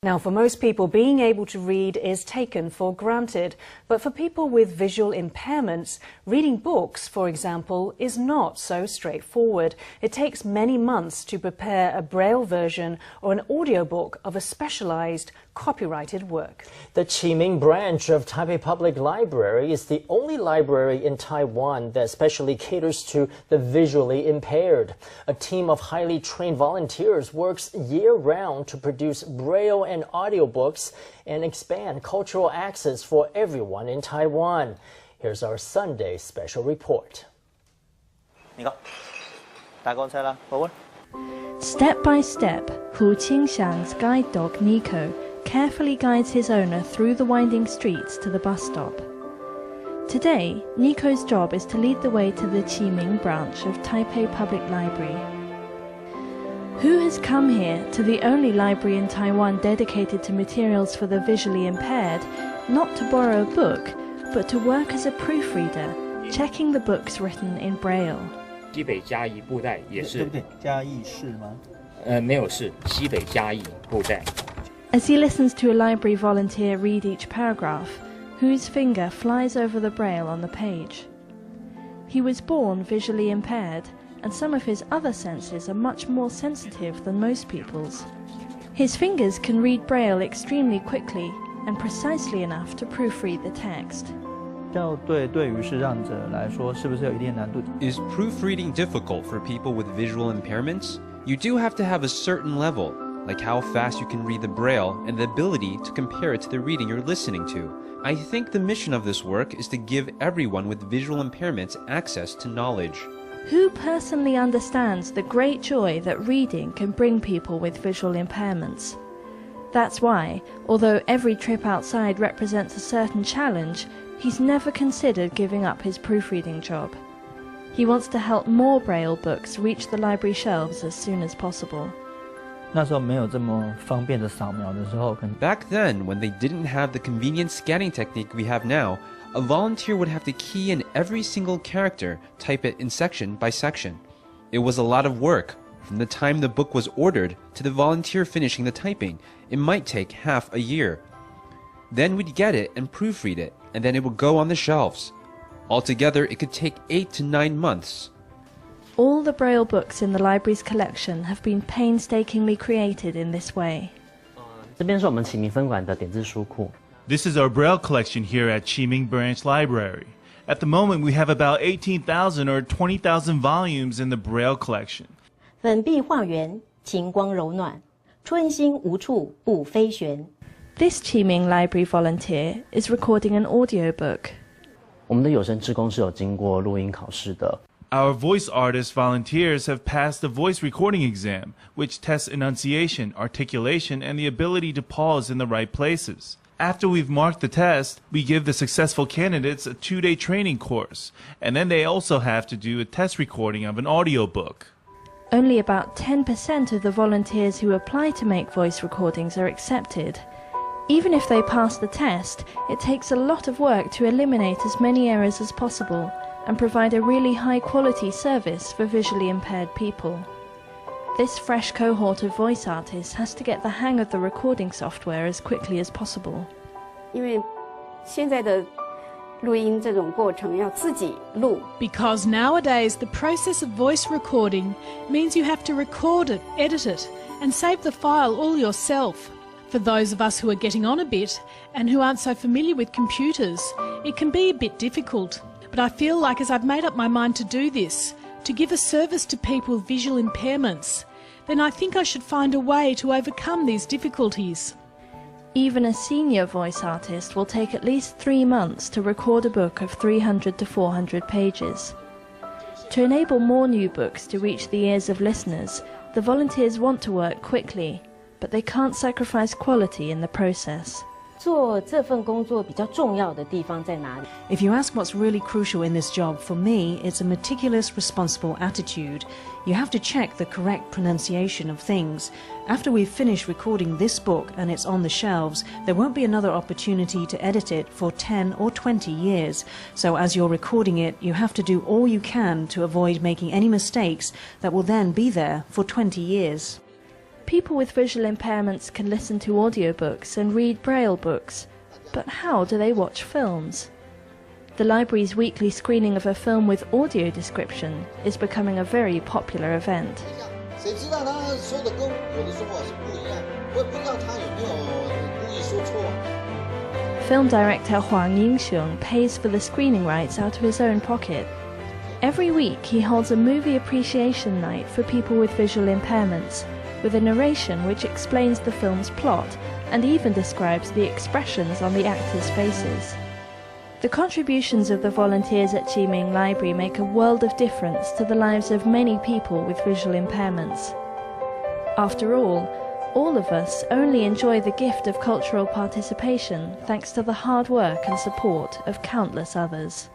Now, for most people, being able to read is taken for granted. But for people with visual impairments, reading books, for example, is not so straightforward. It takes many months to prepare a Braille version or an audiobook of a specialized, copyrighted work. The Qiming branch of Taipei Public Library is the only library in Taiwan that specially caters to the visually impaired. A team of highly trained volunteers works year-round to produce Braille and audiobooks and expand cultural access for everyone in Taiwan. Here's our Sunday special report. Step by step, Hu Qingxiang's guide dog Nico carefully guides his owner through the winding streets to the bus stop. Today, Nico's job is to lead the way to the Qiming branch of Taipei Public Library. Hu has come here to the only library in Taiwan dedicated to materials for the visually impaired, not to borrow a book, but to work as a proofreader, checking the books written in Braille. 西北嘉义布袋也是，对不对？嘉义市吗？没有是西北嘉义布袋。 As he listens to a library volunteer read each paragraph, Hu's finger flies over the Braille on the page. He was born visually impaired, and some of his other senses are much more sensitive than most people's. His fingers can read Braille extremely quickly and precisely enough to proofread the text. 对于视障者来说，是不是有一定难度？ Is proofreading difficult for people with visual impairments? You do have to have a certain level, like how fast you can read the Braille and the ability to compare it to the reading you're listening to. I think the mission of this work is to give everyone with visual impairments access to knowledge. Hu personally understands the great joy that reading can bring people with visual impairments. That's why, although every trip outside represents a certain challenge, he's never considered giving up his proofreading job. He wants to help more Braille books reach the library shelves as soon as possible. 那时候没有这么方便的扫描的时候， Back then, when they didn't have the convenient scanning technique we have now, a volunteer would have to key in every single character, type it in section by section. It was a lot of work. From the time the book was ordered to the volunteer finishing the typing, it might take half a year. Then we'd get it and proofread it, and then it would go on the shelves. Altogether, it could take 8 to 9 months. All the Braille books in the library's collection have been painstakingly created in this way. 这边是我们启明分馆的点字书库。 This is our Braille collection here at Qiming Branch Library. At the moment, we have about 18,000 or 20,000 volumes in the Braille collection. 粉壁画圆，晴光柔暖，春心无处不飞旋。 This Qiming library volunteer is recording an audiobook. 我们的有声志工是有经过录音考试的。 Our voice artist volunteers have passed the voice recording exam, which tests enunciation, articulation, and the ability to pause in the right places. After we've marked the test, we give the successful candidates a 2-day training course, and then they also have to do a test recording of an audiobook. Only about 10% of the volunteers who apply to make voice recordings are accepted. Even if they pass the test, it takes a lot of work to eliminate as many errors as possible and provide a really high-quality service for visually impaired people. This fresh cohort of voice artists has to get the hang of the recording software as quickly as possible. 因为现在的录音这种过程要自己录。 Because nowadays the process of voice recording means you have to record it, edit it, and save the file all yourself. For those of us who are getting on a bit and who aren't so familiar with computers, it can be a bit difficult. But I feel like as I've made up my mind to do this, to give a service to people with visual impairments, then I think I should find a way to overcome these difficulties. Even a senior voice artist will take at least 3 months to record a book of 300 to 400 pages. To enable more new books to reach the ears of listeners, the volunteers want to work quickly, but they can't sacrifice quality in the process. 做这份工作比较重要的地方在哪里？ If you ask what's really crucial in this job, for me, it's a meticulous, responsible attitude. You have to check the correct pronunciation of things. After we've finished recording this book and it's on the shelves, there won't be another opportunity to edit it for 10 or 20 years. So as you're recording it, you have to do all you can to avoid making any mistakes that will then be there for 20 years. People with visual impairments can listen to audiobooks and read Braille books, but how do they watch films? The library's weekly screening of a film with audio description is becoming a very popular event. Film director Huang Yingxiong pays for the screening rights out of his own pocket. Every week he holds a movie appreciation night for people with visual impairments, with a narration which explains the film's plot and even describes the expressions on the actors' faces. The contributions of the volunteers at Jiming Library make a world of difference to the lives of many people with visual impairments. After all of us only enjoy the gift of cultural participation thanks to the hard work and support of countless others.